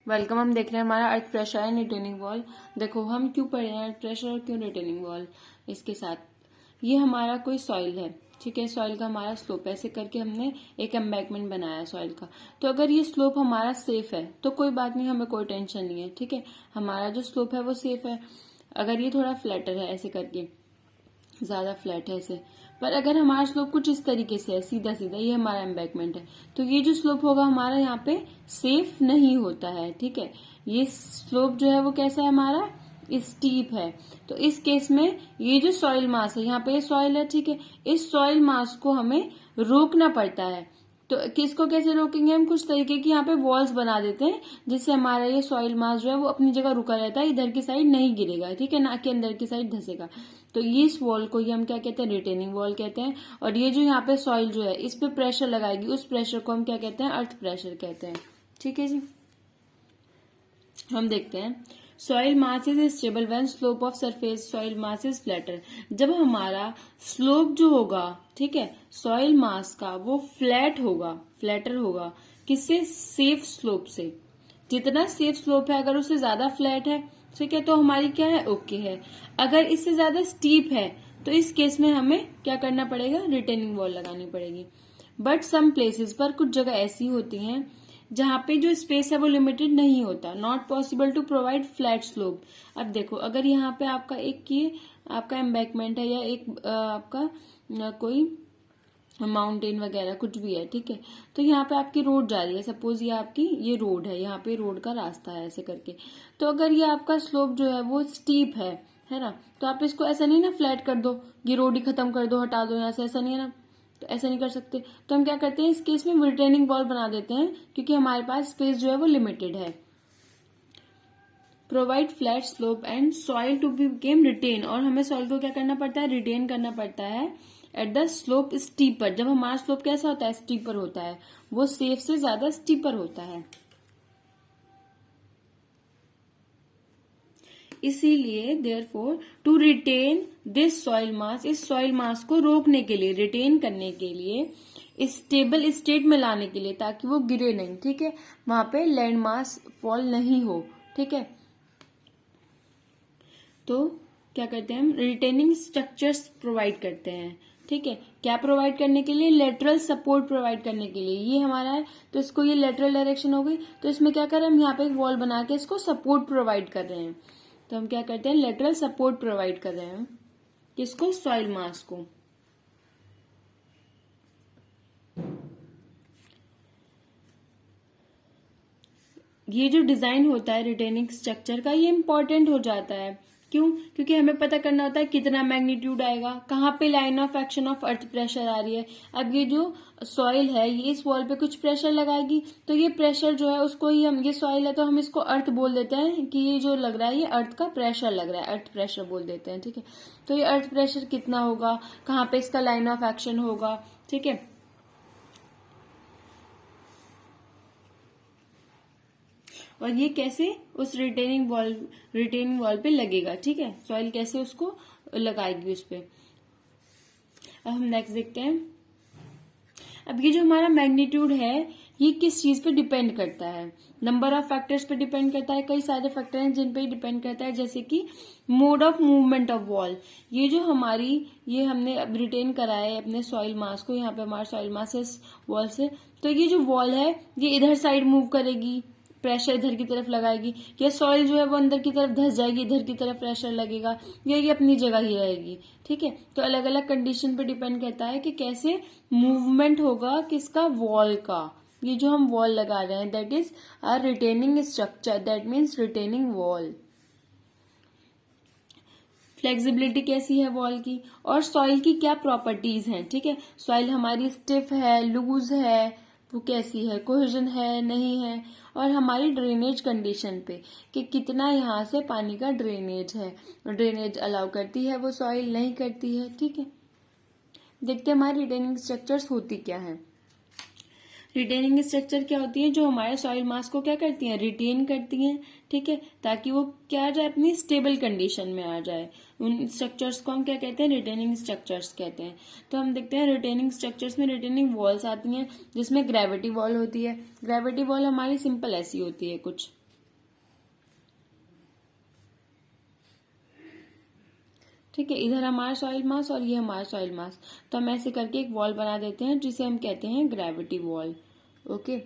Welcome. हम देख रहे हैं हमारा earth pressure and retaining wall. देखो हम क्यों पढ़े हैं अर्थ प्रेशर और क्यों रिटेनिंग वॉल। इसके साथ ये हमारा कोई सॉइल है, ठीक है। सॉइल का हमारा स्लोप ऐसे करके हमने एक एम्बैंकमेंट बनाया सॉइल का। तो अगर ये स्लोप हमारा सेफ है तो कोई बात नहीं, हमें कोई टेंशन नहीं है, ठीक है। हमारा जो स्लोप है वो सेफ है। अगर ये थोड़ा फ्लैटर है ऐसे करके, ज्यादा फ्लैट है ऐसे, पर अगर हमारा स्लोप कुछ इस तरीके से है सीधा सीधा, ये हमारा एम्बैंकमेंट है, तो ये जो स्लोप होगा हमारा यहाँ पे सेफ नहीं होता है, ठीक है। ये स्लोप जो है वो कैसा है हमारा, स्टीप है। तो इस केस में ये जो सॉइल मास है, यहाँ पे ये सॉइल है, ठीक है। इस सॉइल मास को हमें रोकना पड़ता है। तो किसको कैसे रोकेंगे हम, कुछ तरीके की यहाँ पे वॉल्स बना देते हैं जिससे हमारा ये सॉइल मास जो है वो अपनी जगह रुका रहता है, इधर की साइड नहीं गिरेगा, ठीक है, ना कि अंदर की साइड धसेगा। तो ये इस वॉल को ये हम क्या कहते हैं, रिटेनिंग वॉल कहते हैं। और ये जो यहाँ पे सॉइल जो है इस पे प्रेशर लगाएगी, उस प्रेशर को हम क्या कहते हैं, अर्थ प्रेशर कहते हैं, ठीक है जी। हम देखते हैं soil mass is stable when slope of surface soil mass is flatter. जब हमारा स्लोप जो होगा, ठीक है, सॉइल मास का वो फ्लैट होगा, फ्लैटर होगा, किससे, सेफ स्लोप से। जितना सेफ स्लोप है अगर उससे ज्यादा फ्लैट है, ठीक है, तो हमारी क्या है, ओके है। अगर इससे ज्यादा स्टीप है तो इस केस में हमें क्या करना पड़ेगा, रिटेनिंग वॉल लगानी पड़ेगी। बट सम प्लेसेस पर कुछ जगह ऐसी होती हैं जहां पे जो स्पेस है वो लिमिटेड नहीं होता, not possible to provide flat slope. अब देखो अगर यहाँ पे आपका एक ये आपका एम्बैंकमेंट है या एक आपका कोई माउंटेन वगैरह कुछ भी है, ठीक है, तो यहाँ पे आपकी रोड जा रही है, सपोज ये आपकी ये रोड है, यहाँ पे रोड का रास्ता है ऐसे करके। तो अगर ये आपका स्लोप जो है वो स्टीप है ना, तो आप इसको ऐसा नहीं ना फ्लैट कर दो, ये रोड ही खत्म कर दो, हटा दो यहाँ से, ऐसा नहीं है ना। तो ऐसा नहीं कर सकते, तो हम क्या करते हैं इस केस में रिटेनिंग वॉल बना देते हैं, क्योंकि हमारे पास स्पेस जो है वो लिमिटेड है। Provide flat slope and soil to be became retain, और हमें सॉइल को क्या करना पड़ता है, रिटेन करना पड़ता है एट द स्लोप स्टीपर। जब हमारा स्लोप कैसा होता है, स्टीपर होता है, वो सेफ से ज्यादा स्टीपर होता है। इसीलिए therefore to retain this soil mass, इस सॉइल मास को रोकने के लिए, रिटेन करने के लिए, स्टेबल स्टेट में लाने के लिए, ताकि वो गिरे नहीं, ठीक है, वहां पे लैंड मास फॉल नहीं हो, ठीक है। तो क्या करते हैं हम, रिटेनिंग स्ट्रक्चर्स प्रोवाइड करते हैं, ठीक है। क्या प्रोवाइड करने के लिए, लेटरल सपोर्ट प्रोवाइड करने के लिए। ये हमारा है तो इसको ये लेटरल डायरेक्शन हो गई, तो इसमें क्या कर रहे हैं हम, यहाँ पे एक वॉल बना के इसको सपोर्ट प्रोवाइड कर रहे हैं। तो हम क्या करते हैं, लेटरल सपोर्ट प्रोवाइड कर रहे हैं किसको, सॉइल मास को। ये जो डिजाइन होता है रिटेनिंग स्ट्रक्चर का, ये इंपॉर्टेंट हो जाता है। क्यों, क्योंकि हमें पता करना होता है कितना मैग्नीट्यूड आएगा, कहाँ पे line of action of earth pressure आ रही है। अब ये जो सॉइल है ये इस वॉल पे कुछ प्रेशर लगाएगी, तो ये प्रेशर जो है उसको ही हम, ये सॉइल है तो हम इसको अर्थ बोल देते हैं कि ये जो लग रहा है ये अर्थ का प्रेशर लग रहा है, अर्थ प्रेशर बोल देते हैं, ठीक है। तो ये अर्थ प्रेशर कितना होगा, कहाँ पे इसका लाइन ऑफ एक्शन होगा, ठीक है। और ये कैसे उस रिटेनिंग वॉल पे लगेगा, ठीक है, सॉइल कैसे उसको लगाएगी उस पे। अब हम नेक्स्ट देखते हैं। अब ये जो हमारा मैग्नीट्यूड है ये किस चीज पे डिपेंड करता है, नंबर ऑफ फैक्टर्स पे डिपेंड करता है। कई सारे फैक्टर हैं जिन पे डिपेंड करता है, जैसे कि mode of movement of wall. ये जो हमारी, ये हमने अब रिटेन करा है अपने सॉइल मास को, यहाँ पे हमारा सॉइल मास है वॉल से, तो ये जो वॉल है ये इधर साइड मूव करेगी, प्रेशर इधर की तरफ लगाएगी, या सॉइल जो है वो अंदर की तरफ धस जाएगी, इधर की तरफ प्रेशर लगेगा, या ये अपनी जगह ही रहेगी, ठीक है। तो अलग अलग कंडीशन पे डिपेंड करता है कि कैसे मूवमेंट होगा किसका, वॉल का। ये जो हम वॉल लगा रहे हैं that is a retaining structure, that means retaining wall. Flexibility कैसी है वॉल की, और सॉइल की क्या प्रॉपर्टीज हैं, ठीक है। सॉइल हमारी स्टिफ है, लूज है, वो कैसी है, कोहेजन है नहीं है, और हमारी ड्रेनेज कंडीशन पे कि कितना यहाँ से पानी का ड्रेनेज है, ड्रेनेज अलाउ करती है वो सॉइल, नहीं करती है, ठीक है। देखते हैं हमारी रिटेनिंग स्ट्रक्चर्स होती क्या है। रिटेनिंग स्ट्रक्चर क्या होती है, जो हमारे सॉइल मास को क्या करती हैं, रिटेन करती हैं, ठीक है, ताकि वो क्या आ जाए, अपनी स्टेबल कंडीशन में आ जाए। उन स्ट्रक्चर्स को हम क्या कहते हैं, रिटेनिंग स्ट्रक्चर्स कहते हैं। तो हम देखते हैं रिटेनिंग स्ट्रक्चर्स में रिटेनिंग वॉल्स आती हैं, जिसमें ग्रेविटी वॉल होती है। ग्रेविटी वॉल हमारी सिंपल ऐसी होती है कुछ, ठीक है, इधर हमारा सॉइल मास और ये हमारा सॉइल मास, तो हम ऐसे करके एक वॉल बना देते हैं जिसे हम कहते हैं ग्रेविटी वॉल। ओके,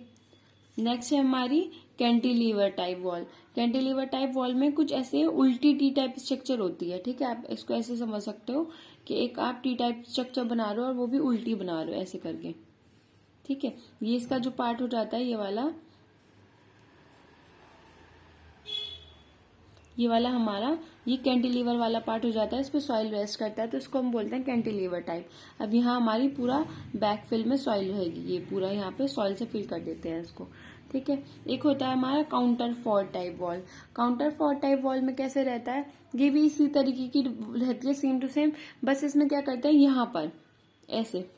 नेक्स्ट है हमारी cantilever type wall. Cantilever type wall में कुछ ऐसे उल्टी टी टाइप स्ट्रक्चर होती है। ठीक है, आप इसको ऐसे समझ सकते हो कि एक आप टी टाइप स्ट्रक्चर बना रहे हो और वो भी उल्टी बना रहे हो ऐसे करके। ठीक है, ये इसका जो पार्ट हो जाता है ये वाला हमारा ये कैंटिलीवर वाला पार्ट हो जाता है, इस पे सॉइल रेस्ट करता है, तो इसको हम बोलते हैं कैंटिलीवर टाइप। अब यहाँ हमारी पूरा बैक फिल में सॉइल रहेगी, ये पूरा यहाँ पे सॉइल से फिल कर देते हैं इसको। ठीक है, एक होता है हमारा counter fort type wall. Counter fort type wall में कैसे रहता है, ये भी इसी तरीके की रहती है, सेम टू सेम, बस इसमें क्या करते हैं यहाँ पर ऐसे,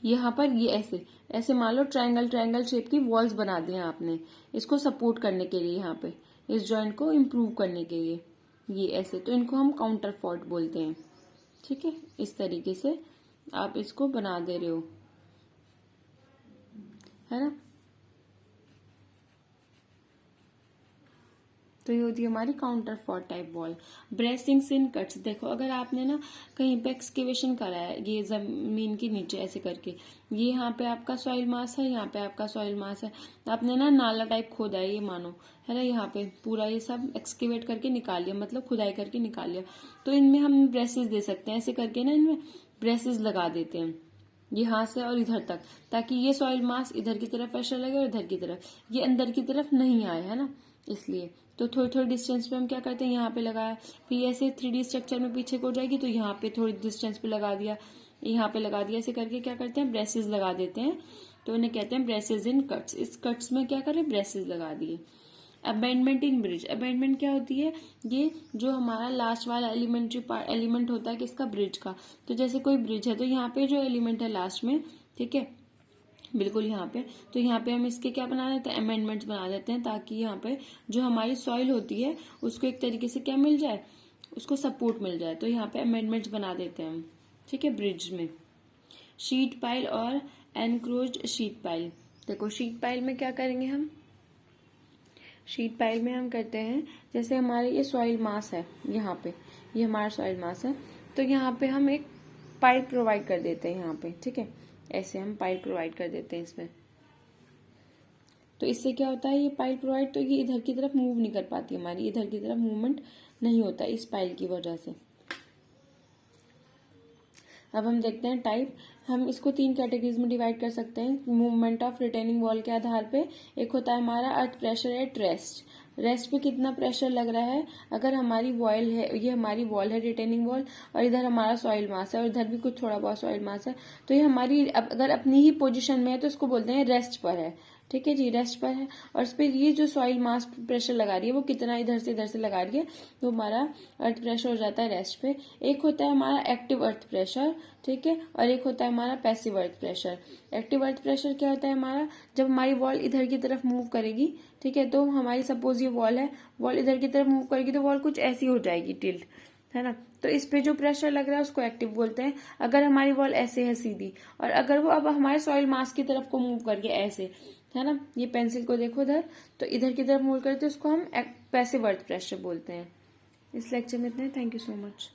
यहाँ पर ये ऐसे ऐसे मान लो ट्रायंगल शेप की वॉल्स बना दी हैं आपने, इसको सपोर्ट करने के लिए, यहाँ पे इस जॉइंट को इम्प्रूव करने के लिए, ये ऐसे, तो इनको हम काउंटर फोर्ट बोलते हैं। ठीक है, इस तरीके से आप इसको बना दे रहे हो, है ना। तो ये होती है हमारी काउंटर फोर्ट टाइप वॉल। ब्रेसिंग्स इन कट्स, देखो अगर आपने ना कहीं पे एक्सकेवेशन करा है, ये जमीन के नीचे ऐसे करके, ये यहाँ पे आपका सॉइल मास है, यहाँ पे आपका सॉइल मास है, आपने ना नाला टाइप खोदा है, ये मानो, है ना, यहाँ पे पूरा ये सब एक्सकेवेट करके निकाल लिया, मतलब खुदाई करके निकाल लिया, तो इनमें हम ब्रेसेस दे सकते हैं, ऐसे करके ना इनमें ब्रेसेस लगा देते हैं यहाँ से और इधर तक, ताकि ये सॉइल मास इधर की तरफ प्रेशर लगे और इधर की तरफ, ये अंदर की तरफ नहीं आए, है ना, इसलिए। तो थोड़ी थोड़ी डिस्टेंस पे हम क्या करते हैं, यहाँ पे लगाया, फिर ऐसे 3D स्ट्रक्चर में पीछे को जाएगी तो यहाँ पे थोड़ी डिस्टेंस पे लगा दिया, यहाँ पे लगा दिया, ऐसे करके क्या करते हैं, ब्रेसेस लगा देते हैं, तो उन्हें कहते हैं ब्रेसेस इन कट्स। इस कट्स में क्या करें, ब्रेसेस लगा दिए। अबेंडमेंट इन ब्रिज, अबेंडमेंट क्या होती है, ये जो हमारा लास्ट वाला एलिमेंट होता है किसका, ब्रिज का। तो जैसे कोई ब्रिज है तो यहाँ पे जो एलिमेंट है लास्ट में, ठीक है, बिल्कुल यहाँ पे, तो यहाँ पे हम इसके क्या बना देते हैं, अमेंडमेंट्स बना देते हैं, ताकि यहाँ पे जो हमारी सॉइल होती है उसको एक तरीके से क्या मिल जाए, उसको सपोर्ट मिल जाए, तो यहाँ पे अमेंडमेंट्स बना देते हैं हम। ठीक है, ब्रिज में शीट पाइल और एनक्रोच्ड शीट पाइल। देखो शीट पाइल में क्या करेंगे हम, शीट पाइल में हम करते हैं, जैसे हमारे ये सॉइल मास है, यहाँ पे ये हमारा सॉइल मास है, तो यहाँ पे हम एक पाइल प्रोवाइड कर देते हैं यहाँ पे। ठीक है, ऐसे हम पाइल प्रोवाइड कर देते हैं इसमें, तो इससे क्या होता है, ये पाइल प्रोवाइड, तो ये इधर की तरफ मूव नहीं कर पाती हमारी, इधर की तरफ मूवमेंट नहीं होता इस पाइल की वजह से। अब हम देखते हैं टाइप, हम इसको 3 कैटेगरीज में डिवाइड कर सकते हैं मूवमेंट ऑफ रिटेनिंग वॉल के आधार पे। एक होता है हमारा earth pressure at rest, rest पे कितना प्रेशर लग रहा है, अगर हमारी वॉल है, ये हमारी वॉल है रिटेनिंग वॉल, और इधर हमारा सॉइल मास है और इधर भी कुछ थोड़ा बहुत सॉइल मास है, तो ये हमारी अगर अपनी ही पोजीशन में है तो इसको बोलते हैं रेस्ट पर है। ठीक है जी, रेस्ट पर है, और इस पर ये जो सॉइल मास प्रेशर लगा रही है वो कितना इधर से लगा रही है, तो हमारा अर्थ प्रेशर हो जाता है रेस्ट पे। एक होता है हमारा एक्टिव अर्थ प्रेशर, ठीक है, और एक होता है हमारा passive earth pressure. Active earth pressure क्या होता है हमारा, जब हमारी वॉल इधर की तरफ मूव करेगी, ठीक है, तो हमारी सपोज ये वॉल है, वॉल इधर की तरफ मूव करेगी तो वॉल कुछ ऐसी हो जाएगी टिल्ट, है ना, तो इस पे जो प्रेशर लग रहा है उसको एक्टिव बोलते हैं। अगर हमारी वॉल ऐसे है सीधी, और अगर वो अब हमारे सॉइल मास की तरफ को मूव करके ऐसे, है ना, ये पेंसिल को देखो इधर, तो इधर की तरफ मूव करते उसको हम पैसिव अर्थ प्रेशर बोलते हैं। इस लेक्चर में इतना, थैंक यू सो मच।